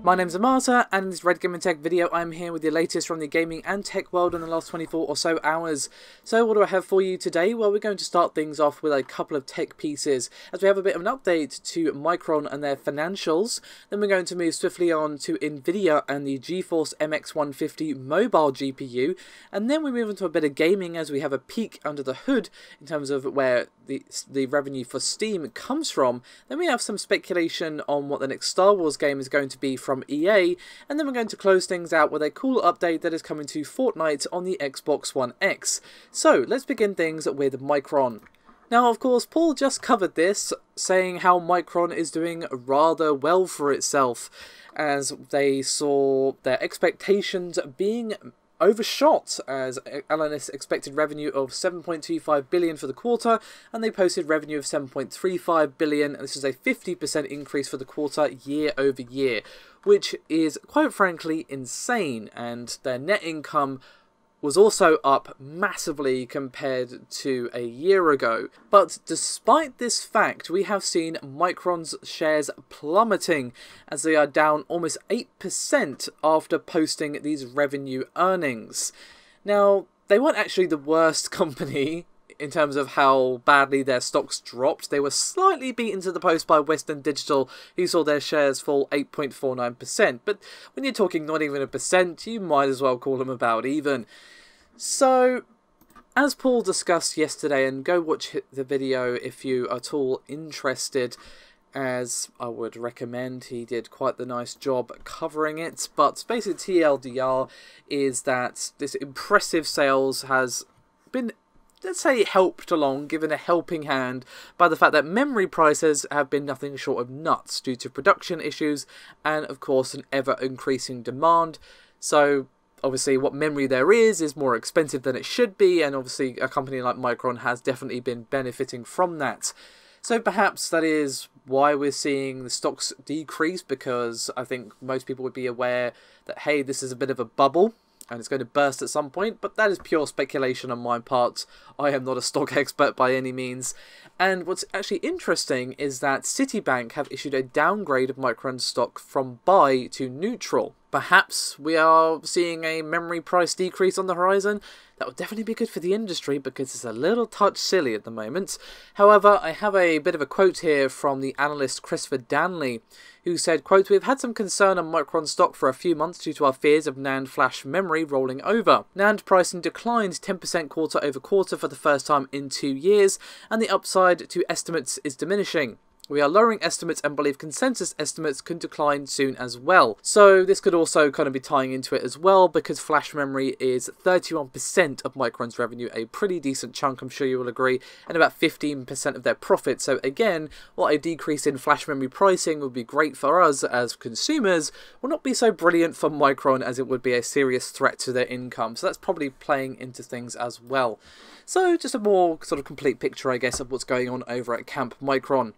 My name's Amata, and in this Red Gaming Tech video I'm here with the latest from the gaming and tech world in the last 24 or so hours. So what do I have for you today? Well, we're going to start things off with a couple of tech pieces, as we have a bit of an update to Micron and their financials. Then we're going to move swiftly on to Nvidia and the GeForce MX150 mobile GPU, and then we move into a bit of gaming as we have a peek under the hood in terms of where the revenue for Steam comes from. Then we have some speculation on what the next Star Wars game is going to be from EA, and then we're going to close things out with a cool update that is coming to Fortnite on the Xbox One X. So let's begin things with Micron. Now, of course, Paul just covered this, saying how Micron is doing rather well for itself, as they saw their expectations being overshot, as analysts expected revenue of 7.25 billion for the quarter, and they posted revenue of 7.35 billion, and this is a 50% increase for the quarter year over year, which is quite frankly insane. And their net income was also up massively compared to a year ago. But despite this fact, we have seen Micron's shares plummeting, as they are down almost 8% after posting these revenue earnings. Now, they weren't actually the worst company in terms of how badly their stocks dropped. They were slightly beaten to the post by Western Digital, who saw their shares fall 8.49%. But when you're talking not even a percent, you might as well call them about even. So, as Paul discussed yesterday, and go watch the video if you are at all interested, as I would recommend. He did quite the nice job covering it. But basically TLDR is that this impressive sales has been, let's say, helped along, given a helping hand by the fact that memory prices have been nothing short of nuts due to production issues and, of course, an ever-increasing demand. So, obviously, what memory there is more expensive than it should be, and obviously a company like Micron has definitely been benefiting from that. So perhaps that is why we're seeing the stocks decrease, because I think most people would be aware that, hey, this is a bit of a bubble, and it's going to burst at some point, but that is pure speculation on my part. I am not a stock expert by any means. And what's actually interesting is that Citibank have issued a downgrade of Micron's stock from buy to neutral. Perhaps we are seeing a memory price decrease on the horizon. That would definitely be good for the industry, because it's a little touch silly at the moment. However, I have a bit of a quote here from the analyst Christopher Danley, who said, quote, "We've had some concern on Micron stock for a few months due to our fears of NAND flash memory rolling over. NAND pricing declined 10% quarter over quarter for the first time in 2 years, and the upside to estimates is diminishing. We are lowering estimates and believe consensus estimates could decline soon as well." So this could also kind of be tying into it as well, because flash memory is 31% of Micron's revenue, a pretty decent chunk, I'm sure you will agree, and about 15% of their profit. So again, while a decrease in flash memory pricing would be great for us as consumers, will not be so brilliant for Micron, as it would be a serious threat to their income. So that's probably playing into things as well. So just a more sort of complete picture, I guess, of what's going on over at Camp Micron.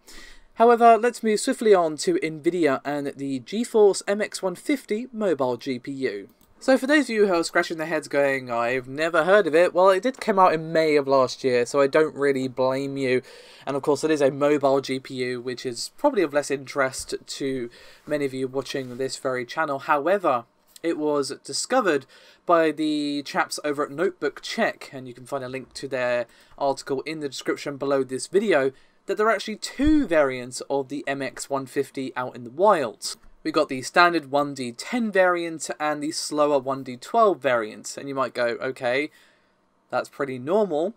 However, let's move swiftly on to Nvidia and the GeForce MX150 mobile GPU. So for those of you who are scratching their heads going, I've never heard of it, well, it did come out in May of last year, so I don't really blame you. And of course, it is a mobile GPU, which is probably of less interest to many of you watching this very channel. However, it was discovered by the chaps over at Notebook Check, and you can find a link to their article in the description below this video, that there are actually two variants of the MX150 out in the wild. We got the standard 1D10 variant and the slower 1D12 variant, and you might go, okay, that's pretty normal.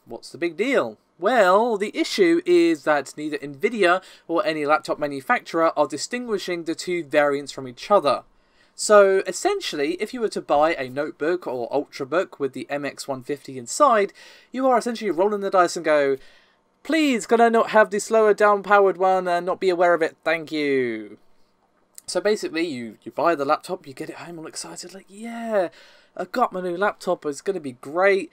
What's the big deal? Well, the issue is that neither Nvidia or any laptop manufacturer are distinguishing the two variants from each other. So essentially, if you were to buy a notebook or ultrabook with the MX150 inside, you are essentially rolling the dice and go, please, can I not have the slower down-powered one and not be aware of it? Thank you. So basically, you buy the laptop, you get it home all excited, like, yeah, I got my new laptop, it's going to be great.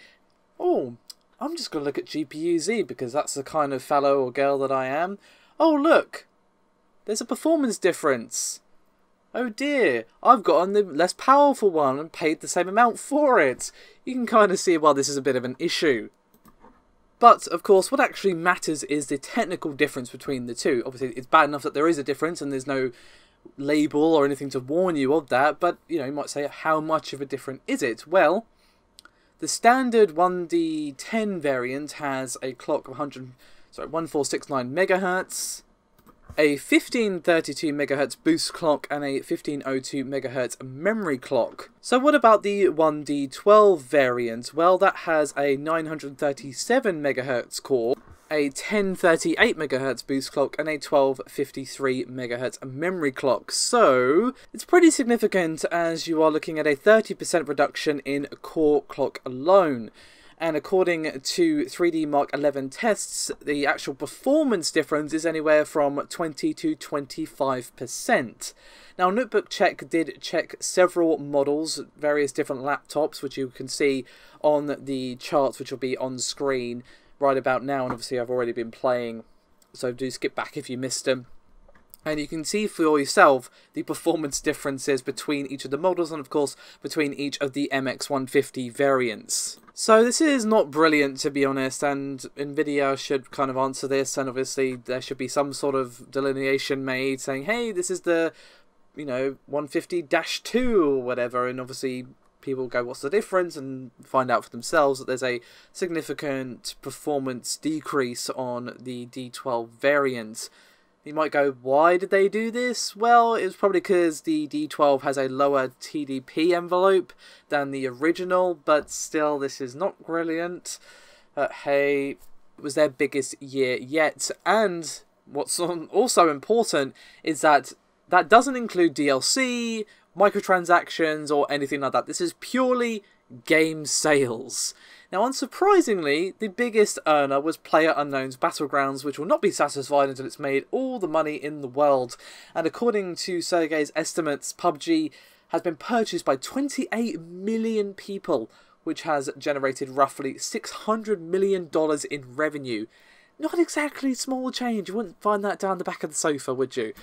Oh, I'm just going to look at GPU-Z, because that's the kind of fellow or girl that I am. Oh, look, there's a performance difference. Oh dear, I've gotten the less powerful one and paid the same amount for it. You can kind of see why this is a bit of an issue. But, of course, what actually matters is the technical difference between the two. Obviously, it's bad enough that there is a difference and there's no label or anything to warn you of that, but you know, you might say, how much of a difference is it? Well, the standard 1D10 variant has a clock of 1469 megahertz, a 1532 megahertz boost clock, and a 1502 megahertz memory clock. So what about the 1D12 variant? Well, that has a 937 megahertz core, a 1038 megahertz boost clock, and a 1253 megahertz memory clock. So it's pretty significant, as you are looking at a 30% reduction in core clock alone. And according to 3D Mark 11 tests, the actual performance difference is anywhere from 20 to 25%. Now, Notebook Check did check several models, various different laptops, which you can see on the charts, which will be on screen right about now. And obviously, I've already been playing, so do skip back if you missed them. And you can see for yourself the performance differences between each of the models and, of course, between each of the MX150 variants. So this is not brilliant, to be honest, and Nvidia should kind of answer this, and obviously there should be some sort of delineation made saying, hey, this is the, you know, 150-2 or whatever, and obviously people go, what's the difference, and find out for themselves that there's a significant performance decrease on the D12 variant. You might go, why did they do this? Well, it was probably because the D12 has a lower TDP envelope than the original, but still, this is not brilliant. Hey, it was their biggest year yet, and what's also important is that that doesn't include DLC, microtransactions, or anything like that. This is purely game sales. Now, unsurprisingly, the biggest earner was PlayerUnknown's Battlegrounds, which will not be satisfied until it's made all the money in the world. And according to Sergey's estimates, PUBG has been purchased by 28 million people, which has generated roughly $600 million in revenue. Not exactly small change. You wouldn't find that down the back of the sofa, would you?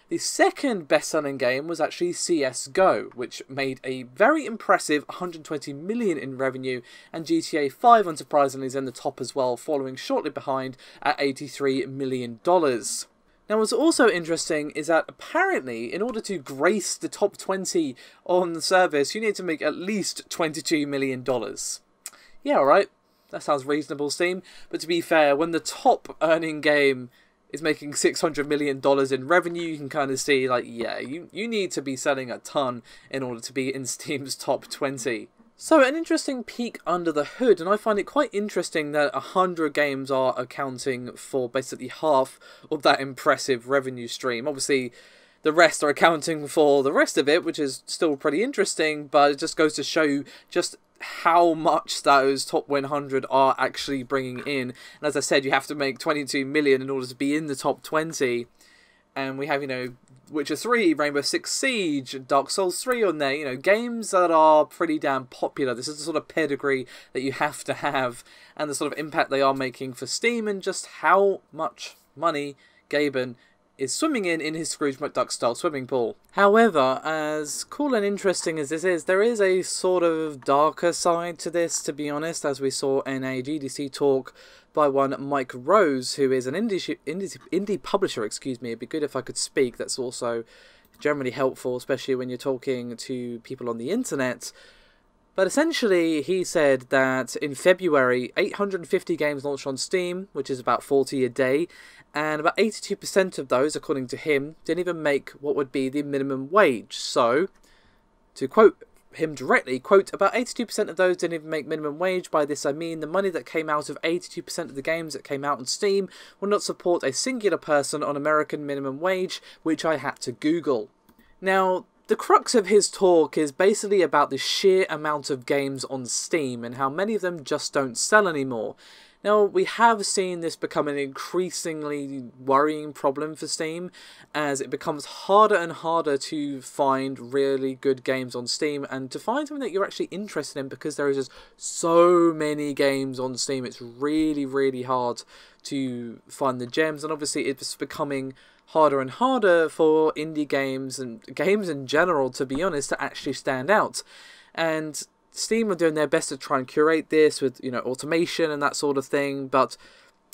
The second best-selling game was actually CSGO, which made a very impressive 120 million in revenue, and GTA 5, unsurprisingly, is in the top as well, following shortly behind at $83 million. Now, what's also interesting is that apparently, in order to grace the top 20 on the service, you need to make at least $22 million. Yeah, alright, that sounds reasonable, Steam, but to be fair, when the top earning game is making $600 million in revenue, you can kind of see, like, yeah, you need to be selling a ton in order to be in Steam's top 20. So, an interesting peek under the hood, and I find it quite interesting that 100 games are accounting for basically half of that impressive revenue stream. Obviously, the rest are accounting for the rest of it, which is still pretty interesting, but it just goes to show you just how much those top 100 are actually bringing in. And as I said, you have to make 22 million in order to be in the top 20. And we have, you know, Witcher 3, Rainbow Six Siege, Dark Souls 3 on there, you know, games that are pretty damn popular. This is the sort of pedigree that you have to have, and the sort of impact they are making for Steam, and just how much money Gaben is swimming in his Scrooge McDuck style swimming pool. However, as cool and interesting as this is, there is a sort of darker side to this, to be honest, as we saw in a GDC talk by one Mike Rose, who is an indie publisher, excuse me. It'd be good if I could speak. That's also generally helpful, especially when you're talking to people on the internet. But essentially, he said that in February, 850 games launched on Steam, which is about 40 a day, and about 82% of those, according to him, didn't even make what would be the minimum wage. So, to quote him directly, quote, about 82% of those didn't even make minimum wage. By this I mean the money that came out of 82% of the games that came out on Steam will not support a singular person on American minimum wage, which I had to Google. Now, the crux of his talk is basically about the sheer amount of games on Steam and how many of them just don't sell anymore. Now, we have seen this become an increasingly worrying problem for Steam, as it becomes harder and harder to find really good games on Steam, and to find something that you're actually interested in, because there is just so many games on Steam. It's really, really hard to find the gems, and obviously it's becoming harder and harder for indie games, and games in general, to be honest, to actually stand out. And Steam are doing their best to try and curate this with, you know, automation and that sort of thing, but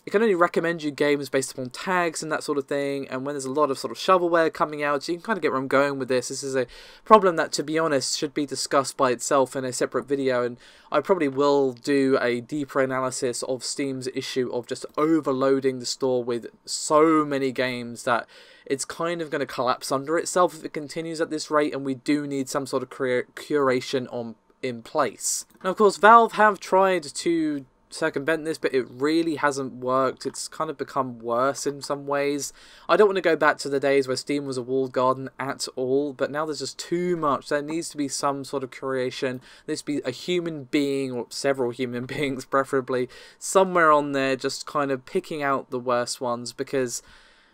it can only recommend you games based upon tags and that sort of thing, and when there's a lot of sort of shovelware coming out, so you can kind of get where I'm going with this. This is a problem that, to be honest, should be discussed by itself in a separate video, and I probably will do a deeper analysis of Steam's issue of just overloading the store with so many games that it's kind of going to collapse under itself if it continues at this rate, and we do need some sort of curation in place. Now, of course, Valve have tried to circumvent this, but it really hasn't worked. It's kind of become worse in some ways. I don't want to go back to the days where Steam was a walled garden at all, but now there's just too much. There needs to be some sort of curation. There needs to be a human being, or several human beings preferably, somewhere on there just kind of picking out the worst ones, because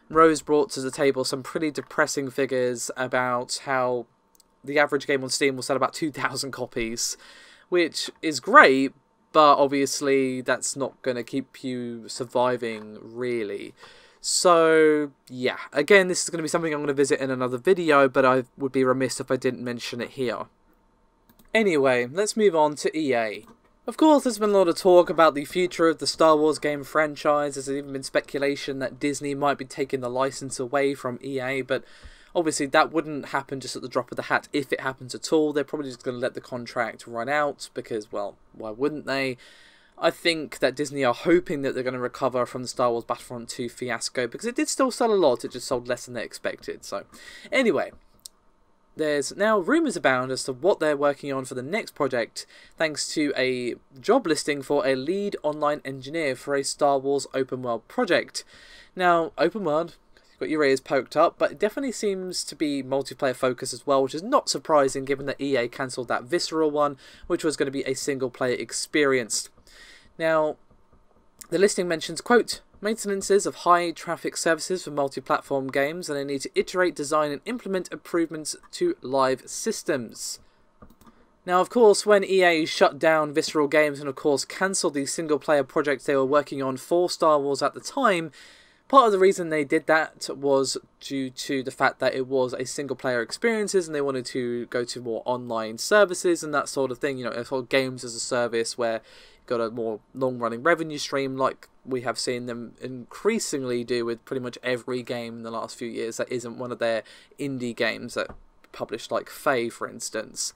Rose brought to the table some pretty depressing figures about how the average game on Steam will sell about 2,000 copies, which is great, but obviously that's not going to keep you surviving, really. So, yeah. Again, this is going to be something I'm going to visit in another video, but I would be remiss if I didn't mention it here. Anyway, let's move on to EA. Of course, there's been a lot of talk about the future of the Star Wars game franchise. There's even been speculation that Disney might be taking the license away from EA, but obviously that wouldn't happen just at the drop of the hat if it happens at all. They're probably just going to let the contract run out because, well, why wouldn't they? I think that Disney are hoping that they're going to recover from the Star Wars Battlefront 2 fiasco, because it did still sell a lot, it just sold less than they expected. So, anyway, there's now rumours abound as to what they're working on for the next project, thanks to a job listing for a lead online engineer for a Star Wars open world project. Now, open world, got your ears poked up, but it definitely seems to be multiplayer focused as well, which is not surprising given that EA cancelled that Visceral one, which was going to be a single player experience. Now, the listing mentions, quote, maintenances of high traffic services for multi-platform games, and they need to iterate, design and implement improvements to live systems. Now, of course, when EA shut down Visceral Games and of course cancelled the single player projects they were working on for Star Wars at the time, part of the reason they did that was due to the fact that it was a single-player experiences and they wanted to go to more online services and that sort of thing, you know, sort of games as a service where you've got a more long-running revenue stream like we have seen them increasingly do with pretty much every game in the last few years that isn't one of their indie games that published, like Faye, for instance.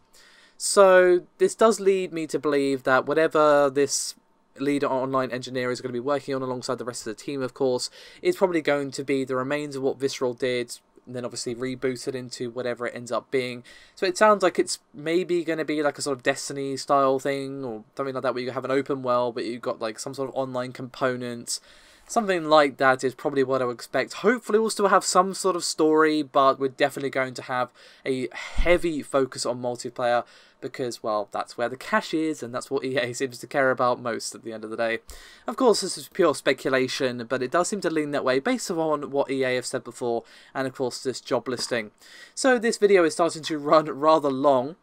So this does lead me to believe that whatever this lead online engineer is going to be working on alongside the rest of the team, of course, is probably going to be the remains of what Visceral did, and then obviously rebooted into whatever it ends up being. So it sounds like it's maybe going to be like a sort of Destiny style thing or something like that, where you have an open world but you've got like some sort of online component. Something like that is probably what I would expect. Hopefully we'll still have some sort of story, but we're definitely going to have a heavy focus on multiplayer because, well, that's where the cash is and that's what EA seems to care about most at the end of the day. Of course, this is pure speculation, but it does seem to lean that way based on what EA have said before and, of course, this job listing. So this video is starting to run rather long.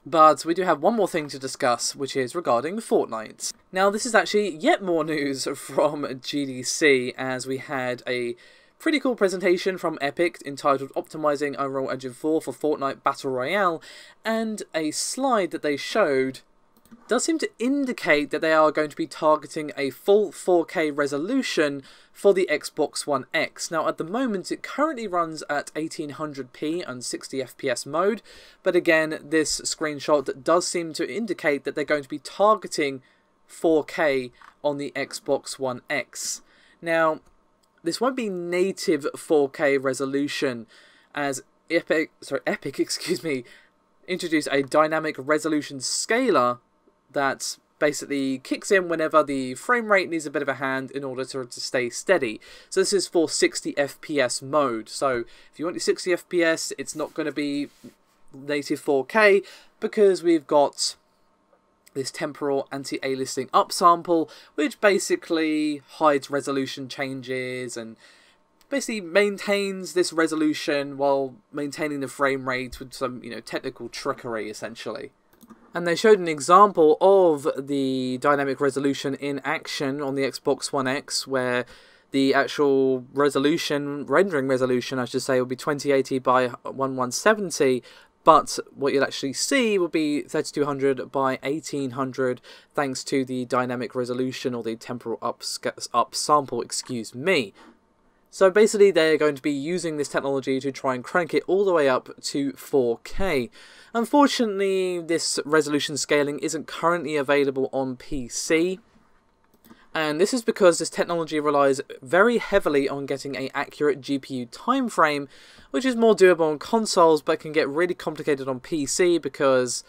But we do have one more thing to discuss, which is regarding Fortnite. Now, this is actually yet more news from GDC, as we had a pretty cool presentation from Epic entitled Optimizing Unreal Engine 4 for Fortnite Battle Royale, and a slide that they showed does seem to indicate that they are going to be targeting a full 4K resolution for the Xbox One X. Now, at the moment, it currently runs at 1800p and 60 FPS mode, but again, this screenshot does seem to indicate that they're going to be targeting 4K on the Xbox One X. Now, this won't be native 4K resolution, as Epic, introduced a dynamic resolution scaler that basically kicks in whenever the frame rate needs a bit of a hand in order to stay steady. So this is for 60 FPS mode. So if you want your 60 FPS, it's not going to be native 4K because we've got this temporal anti-aliasing upsample, which basically hides resolution changes and basically maintains this resolution while maintaining the frame rate with some, you know, technical trickery, essentially. And they showed an example of the dynamic resolution in action on the Xbox One X, where the actual resolution, rendering resolution, I should say, will be 2080 by 1170, but what you'll actually see will be 3200 by 1800 thanks to the dynamic resolution, or the temporal upsample, excuse me. So basically they're going to be using this technology to try and crank it all the way up to 4K. Unfortunately, this resolution scaling isn't currently available on PC. And this is because this technology relies very heavily on getting an accurate GPU time frame, which is more doable on consoles but can get really complicated on PC because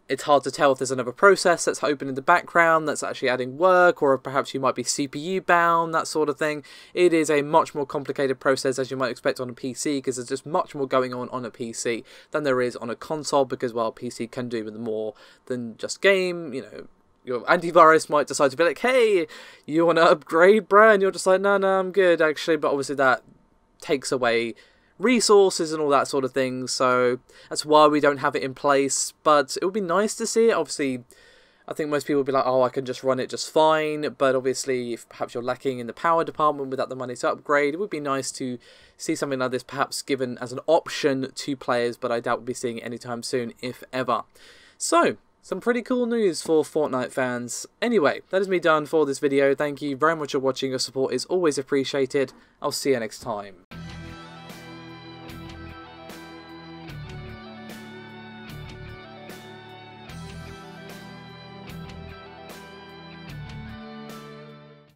it's hard to tell if there's another process that's open in the background that's actually adding work, or perhaps you might be CPU bound, that sort of thing. It is a much more complicated process, as you might expect on a PC, because there's just much more going on a PC than there is on a console, because, well, PC can do with more than just game, you know. Your antivirus might decide to be like, hey, you want to upgrade, bruh? And you're just like, no, I'm good, actually. But obviously that takes away resources and all that sort of thing. So that's why we don't have it in place. But it would be nice to see it. Obviously, I think most people would be like, oh, I can just run it just fine. But obviously, if perhaps you're lacking in the power department without the money to upgrade, it would be nice to see something like this perhaps given as an option to players. But I doubt we'll be seeing it anytime soon, if ever. So some pretty cool news for Fortnite fans. Anyway, that is me done for this video. Thank you very much for watching. Your support is always appreciated. I'll see you next time.